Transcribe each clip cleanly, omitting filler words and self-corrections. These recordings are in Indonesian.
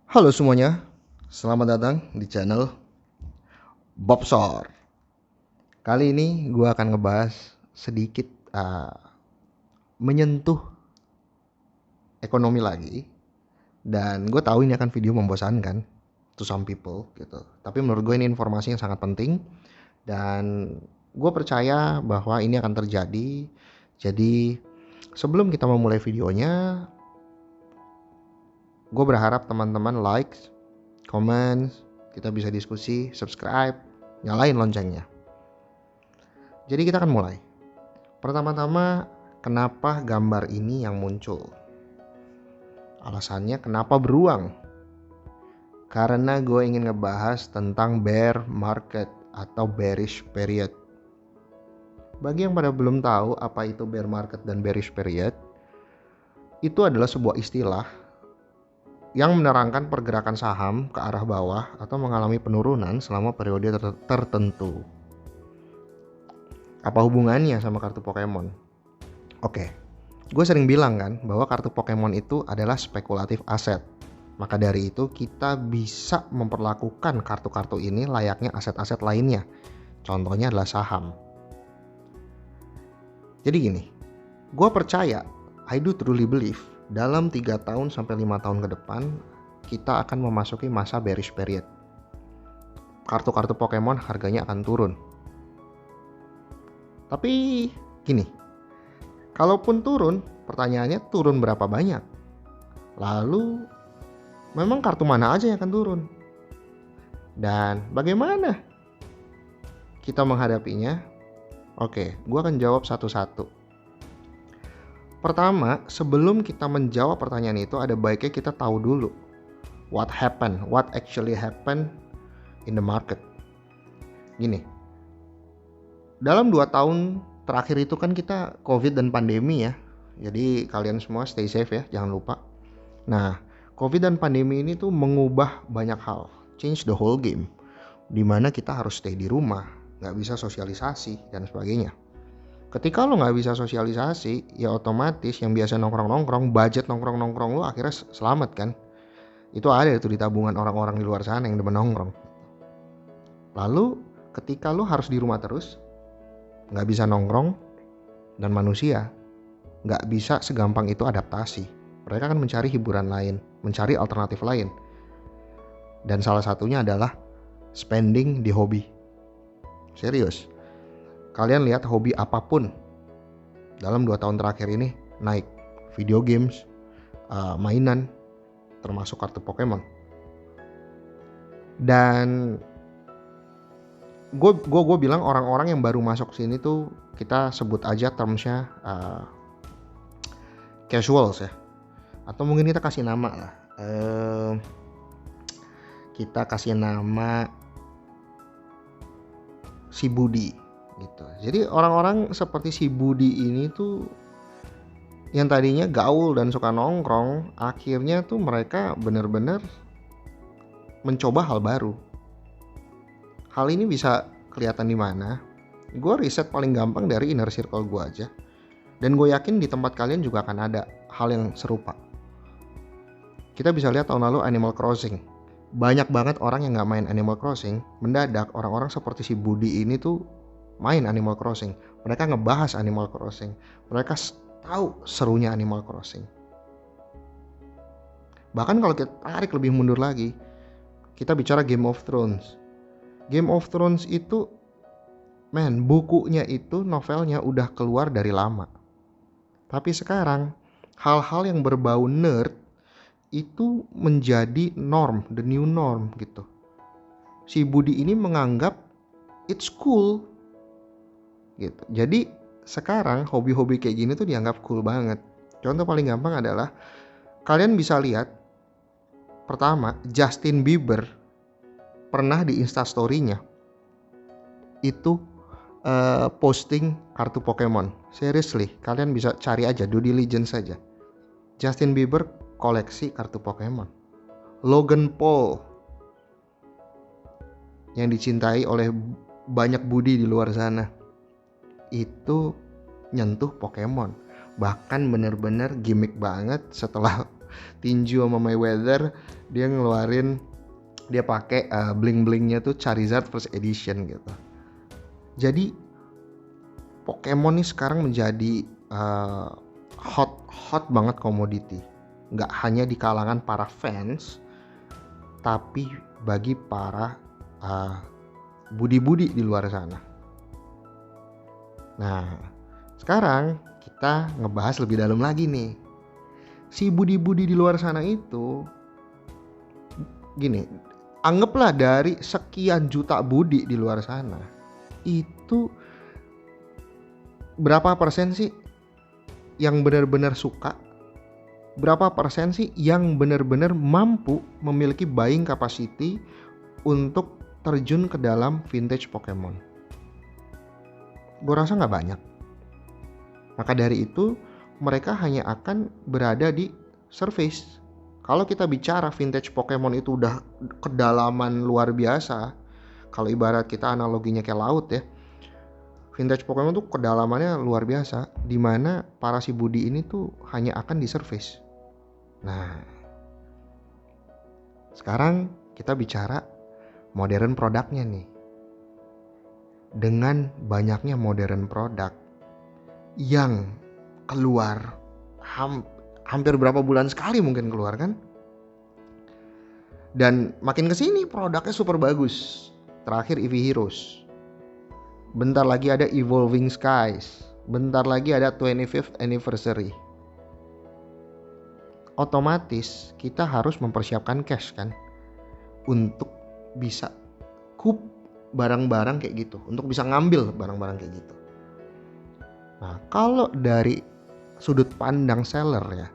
Halo semuanya, selamat datang di channel Bobsor. Kali ini gue akan ngebahas sedikit menyentuh ekonomi lagi. Dan gue tahu ini akan video membosankan to some people gitu. Tapi menurut gue ini informasi yang sangat penting. Dan gue percaya bahwa ini akan terjadi. Jadi sebelum kita memulai videonya, gue berharap teman-teman like, comment, kita bisa diskusi, subscribe, nyalain loncengnya. Jadi kita akan mulai. Pertama-tama, kenapa gambar ini yang muncul? Alasannya kenapa beruang? Karena gue ingin ngebahas tentang bear market atau bearish period. Bagi yang pada belum tahu apa itu bear market dan bearish period, itu adalah sebuah istilah yang menerangkan pergerakan saham ke arah bawah atau mengalami penurunan selama periode tertentu. Apa hubungannya sama kartu Pokemon? Oke, gue sering bilang kan bahwa kartu Pokemon itu adalah spekulatif aset. Maka dari itu kita bisa memperlakukan kartu-kartu ini layaknya aset-aset lainnya. Contohnya adalah saham. Jadi gini, gue percaya, I do truly believe, dalam 3 tahun sampai 5 tahun ke depan kita akan memasuki masa bearish period. Kartu-kartu Pokemon harganya akan turun. Tapi gini, kalaupun turun, pertanyaannya turun berapa banyak? Lalu, memang kartu mana aja yang akan turun? Dan bagaimana kita menghadapinya? Oke, gue akan jawab satu-satu. Pertama, sebelum kita menjawab pertanyaan itu, ada baiknya kita tahu dulu what actually happened in the market. Gini, dalam 2 tahun terakhir itu kan kita COVID dan pandemi ya. Jadi kalian semua stay safe ya, jangan lupa. Nah, COVID dan pandemi ini tuh mengubah banyak hal, change the whole game. Dimana kita harus stay di rumah, gak bisa sosialisasi dan sebagainya. Ketika lo gak bisa sosialisasi, ya otomatis yang biasa nongkrong-nongkrong, budget nongkrong-nongkrong lo akhirnya selamat kan. Itu ada itu di tabungan orang-orang di luar sana yang demen nongkrong. Lalu ketika lo harus di rumah terus, gak bisa nongkrong, dan manusia gak bisa segampang itu adaptasi. Mereka akan mencari hiburan lain, mencari alternatif lain. Dan salah satunya adalah spending di hobi. Serius, kalian lihat hobi apapun dalam 2 tahun terakhir ini naik. Video games, mainan, termasuk kartu Pokemon. Dan gue bilang orang-orang yang baru masuk sini tuh kita sebut aja termsnya casuals ya, atau mungkin kita kasih nama lah, kita kasih nama si Budi gitu. Jadi orang-orang seperti si Budi ini tuh yang tadinya gaul dan suka nongkrong, akhirnya tuh mereka benar-benar mencoba hal baru. Hal ini bisa kelihatan di mana? Gue riset paling gampang dari inner circle gue aja. Dan gue yakin di tempat kalian juga akan ada hal yang serupa. Kita bisa lihat tahun lalu Animal Crossing. Banyak banget orang yang gak main Animal Crossing. Mendadak orang-orang seperti si Budi ini tuh main Animal Crossing. Mereka ngebahas Animal Crossing. Mereka tahu serunya Animal Crossing. Bahkan kalau kita tarik lebih mundur lagi, kita bicara Game of Thrones. Game of Thrones itu, bukunya itu, novelnya udah keluar dari lama. Tapi sekarang, hal-hal yang berbau nerd itu menjadi norm, the new norm gitu. Si Budi ini menganggap it's cool gitu. Jadi sekarang hobi-hobi kayak gini tuh dianggap cool banget. Contoh paling gampang adalah kalian bisa lihat, pertama, Justin Bieber pernah di Instastory-nya itu posting kartu Pokemon. Seriously, kalian bisa cari aja, due diligence saja. Justin Bieber koleksi kartu Pokemon. Logan Paul yang dicintai oleh banyak Budi di luar sana itu nyentuh Pokemon. Bahkan bener-bener gimmick banget setelah tinju sama Mayweather, dia pakai bling-blingnya tuh Charizard First Edition gitu. Jadi Pokemon nih sekarang menjadi hot banget komoditi. Nggak hanya di kalangan para fans, tapi bagi para budi-budi di luar sana. Nah, sekarang kita ngebahas lebih dalam lagi nih. Si budi-budi di luar sana itu, gini, anggaplah dari sekian juta budi di luar sana, itu berapa persen sih yang benar-benar suka? Berapa persen sih yang benar-benar mampu memiliki buying capacity untuk terjun ke dalam vintage Pokemon? Gue rasa nggak banyak. Maka dari itu mereka hanya akan berada di surface. Kalau kita bicara vintage Pokemon itu udah kedalaman luar biasa. Kalau ibarat kita analoginya kayak laut ya, vintage Pokemon tuh kedalamannya luar biasa, dimana para si budi ini tuh hanya akan di surface. Nah, sekarang kita bicara modern produknya nih. Dengan banyaknya modern produk yang keluar hampir berapa bulan sekali mungkin keluar kan? Dan makin kesini produknya super bagus. Terakhir Eevee Heroes. Bentar lagi ada Evolving Skies. Bentar lagi ada 25th Anniversary. Otomatis kita harus mempersiapkan cash kan, untuk bisa barang-barang kayak gitu, untuk bisa ngambil barang-barang kayak gitu. Nah, kalau dari sudut pandang seller ya,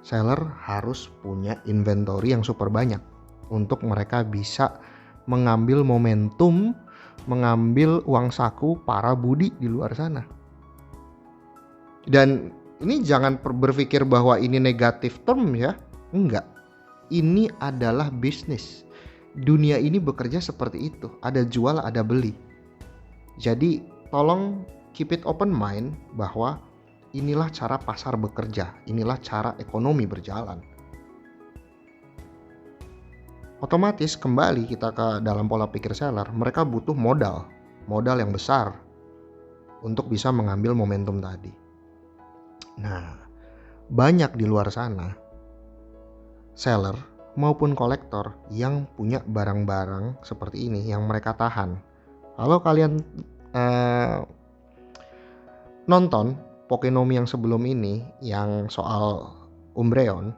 seller harus punya inventory yang super banyak untuk mereka bisa mengambil momentum, mengambil uang saku para budi di luar sana. Dan ini jangan berpikir bahwa ini negatif term ya. Enggak. Ini adalah bisnis. Dunia ini bekerja seperti itu. Ada jual, ada beli. Jadi tolong keep it open mind bahwa inilah cara pasar bekerja. Inilah cara ekonomi berjalan. Otomatis kembali kita ke dalam pola pikir seller. Mereka butuh modal yang besar untuk bisa mengambil momentum tadi. Nah, banyak di luar sana seller maupun kolektor yang punya barang-barang seperti ini yang mereka tahan. Kalau kalian nonton Pokenomi yang sebelum ini, yang soal Umbreon,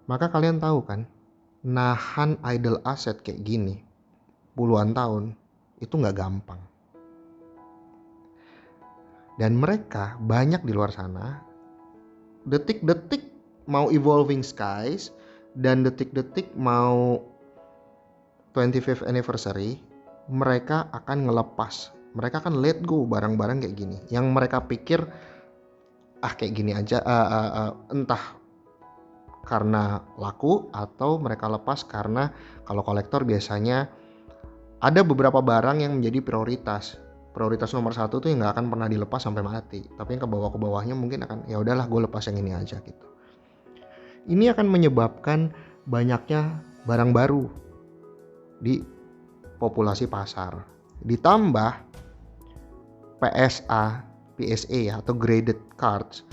maka kalian tahu kan, nahan idle asset kayak gini puluhan tahun itu nggak gampang. Dan mereka banyak di luar sana, detik-detik mau Evolving Skies dan detik-detik mau 25th Anniversary, mereka akan ngelepas, mereka akan let go barang-barang kayak gini yang mereka pikir kayak gini aja, entah karena laku atau mereka lepas karena kalau kolektor biasanya ada beberapa barang yang menjadi prioritas nomor 1 tuh yang nggak akan pernah dilepas sampai mati, tapi yang ke bawahnya mungkin akan ya udahlah gue lepas yang ini aja gitu. Ini akan menyebabkan banyaknya barang baru di populasi pasar. Ditambah PSA ya, atau graded cards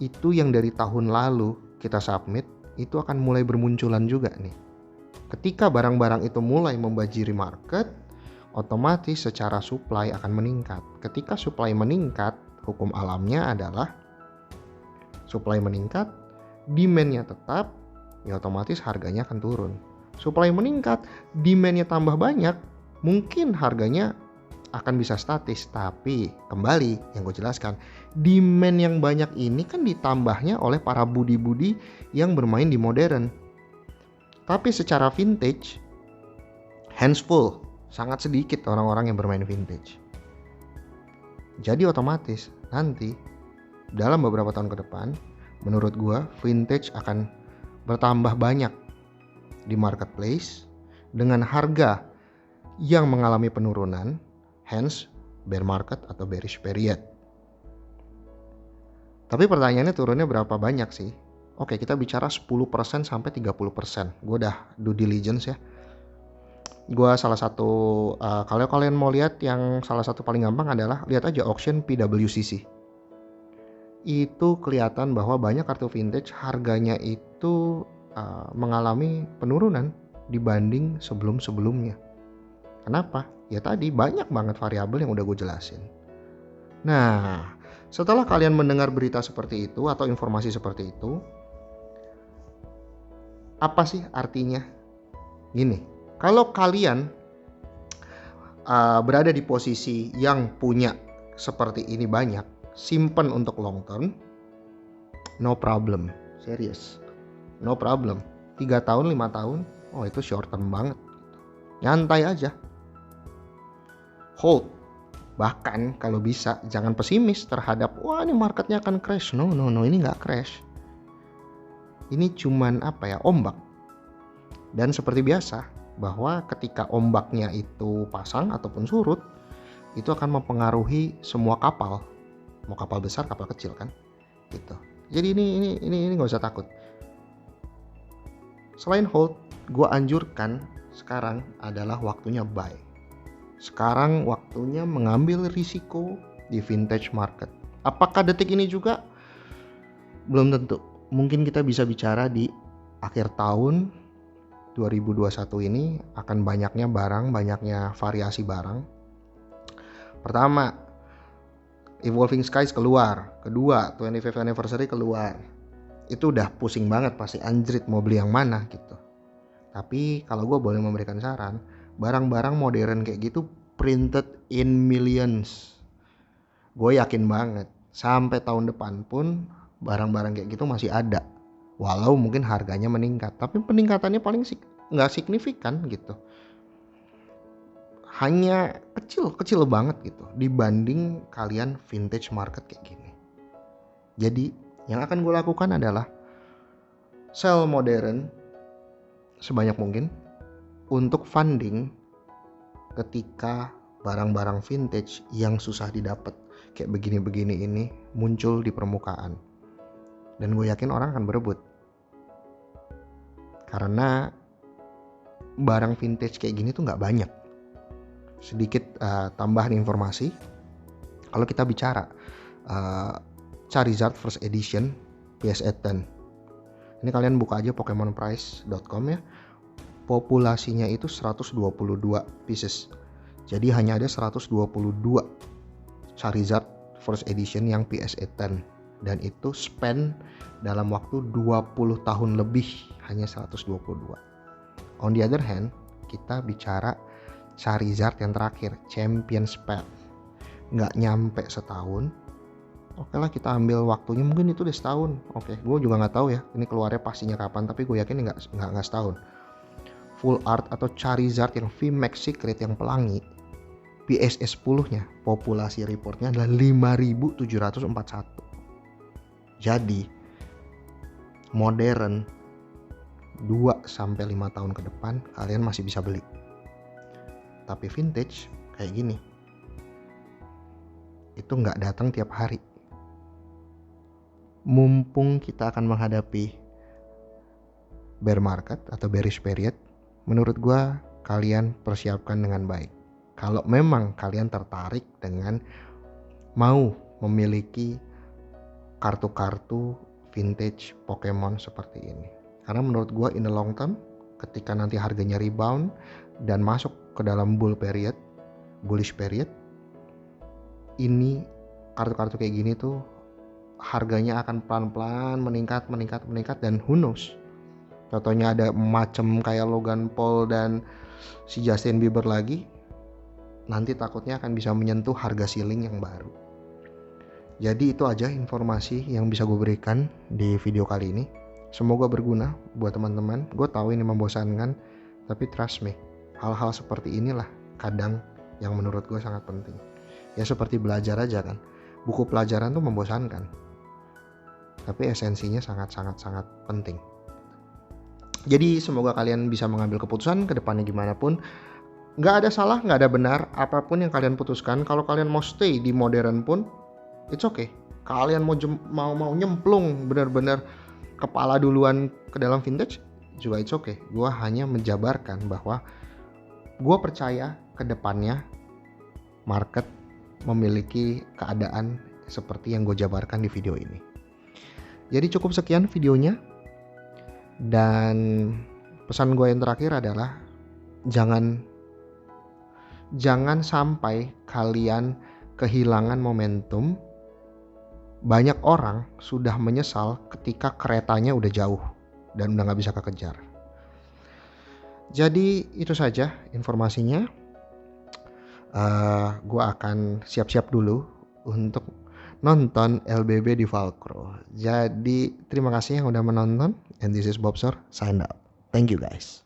itu yang dari tahun lalu kita submit itu akan mulai bermunculan juga nih. Ketika barang-barang itu mulai membajiri market, otomatis secara supply akan meningkat. Ketika supply meningkat, hukum alamnya adalah supply meningkat, demand-nya tetap, ya otomatis harganya akan turun. Supply meningkat, demand-nya tambah banyak, mungkin harganya akan bisa statis. Tapi kembali yang gue jelaskan, demand yang banyak ini kan ditambahnya oleh para budi-budi yang bermain di modern. Tapi secara vintage, hands full. Sangat sedikit orang-orang yang bermain vintage. Jadi otomatis nanti dalam beberapa tahun ke depan, menurut gua vintage akan bertambah banyak di marketplace dengan harga yang mengalami penurunan, hence bear market atau bearish period. Tapi pertanyaannya turunnya berapa banyak sih? Oke, kita bicara 10% sampai 30%. Gue udah due diligence ya. Gue salah satu, kalau kalian mau lihat yang salah satu paling gampang adalah lihat aja auction PWCC. Itu kelihatan bahwa banyak kartu vintage harganya itu mengalami penurunan dibanding sebelum-sebelumnya. Kenapa? Ya tadi banyak banget variabel yang udah gue jelasin. Nah, setelah kalian mendengar berita seperti itu atau informasi seperti itu, apa sih artinya? Gini, kalau kalian berada di posisi yang punya seperti ini banyak, simpen untuk long term, no problem, serius, no problem. 3 tahun, 5 tahun, oh itu short term banget, nyantai aja, hold. Bahkan kalau bisa jangan pesimis terhadap wah ini marketnya akan crash. No, ini nggak crash. Ini cuman ombak. Dan seperti biasa bahwa ketika ombaknya itu pasang ataupun surut, itu akan mempengaruhi semua kapal. Mau kapal besar, kapal kecil kan, gitu. Jadi ini nggak usah takut. Selain hold, gue anjurkan sekarang adalah waktunya buy. Sekarang waktunya mengambil risiko di vintage market. Apakah detik ini juga? Belum tentu. Mungkin kita bisa bicara di akhir tahun 2021 ini akan banyaknya barang, banyaknya variasi barang. Pertama, Evolving Skies keluar. Kedua, 25th anniversary keluar. Itu udah pusing banget pasti, anjrit mau beli yang mana gitu. Tapi kalau gue boleh memberikan saran, barang-barang modern kayak gitu printed in millions. Gue yakin banget sampai tahun depan pun barang-barang kayak gitu masih ada. Walau mungkin harganya meningkat, tapi peningkatannya paling nggak signifikan gitu. Hanya kecil banget gitu dibanding kalian vintage market kayak gini. Jadi yang akan gue lakukan adalah sell modern sebanyak mungkin untuk funding ketika barang-barang vintage yang susah didapat kayak begini-begini ini muncul di permukaan. Dan gue yakin orang akan berebut. Karena barang vintage kayak gini tuh gak banyak. Sedikit tambahan informasi. Kalau kita bicara Charizard First Edition PSA 10. Ini kalian buka aja pokemonprice.com ya. Populasinya itu 122 pieces. Jadi hanya ada 122 Charizard First Edition yang PSA 10. Dan itu spend dalam waktu 20 tahun lebih hanya 122. On the other hand, kita bicara Charizard yang terakhir, Champions Pack. Nggak nyampe setahun. Oke lah, kita ambil waktunya mungkin itu udah setahun. Oke, gue juga nggak tahu ya ini keluarnya pastinya kapan, tapi gue yakin nggak setahun. Full art atau Charizard yang VMAX Secret yang pelangi, PSA 10-nya populasi reportnya adalah 5.741. Jadi modern 2-5 tahun ke depan kalian masih bisa beli. Tapi vintage kayak gini itu nggak datang tiap hari. Mumpung kita akan menghadapi bear market atau bearish period, menurut gua kalian persiapkan dengan baik. Kalau memang kalian tertarik dengan mau memiliki kartu-kartu vintage Pokemon seperti ini. Karena menurut gua in the long term, ketika nanti harganya rebound dan masuk ke dalam bullish period, ini kartu-kartu kayak gini tuh harganya akan pelan-pelan meningkat dan who knows, contohnya ada macam kayak Logan Paul dan si Justin Bieber lagi, nanti takutnya akan bisa menyentuh harga ceiling yang baru. Jadi itu aja informasi yang bisa gue berikan di video kali ini. Semoga berguna buat teman-teman. Gue tahu ini membosankan, tapi trust me, hal-hal seperti inilah kadang yang menurut gue sangat penting. Ya seperti belajar aja kan, buku pelajaran tuh membosankan, tapi esensinya sangat penting. Jadi semoga kalian bisa mengambil keputusan ke depannya gimana pun. Gak ada salah, gak ada benar, apapun yang kalian putuskan. Kalau kalian mau stay di modern pun it's okay. Kalian mau nyemplung benar-benar kepala duluan ke dalam vintage juga it's okay. Gue hanya menjabarkan bahwa gue percaya ke depannya market memiliki keadaan seperti yang gue jabarkan di video ini. Jadi cukup sekian videonya, dan pesan gue yang terakhir adalah jangan sampai kalian kehilangan momentum. Banyak orang sudah menyesal ketika keretanya udah jauh dan udah gak bisa kekejar. Jadi itu saja informasinya. Gue akan siap-siap dulu untuk nonton LBB di Valcro. Jadi terima kasih yang udah menonton, and this is Bobsor, sign out. Thank you guys.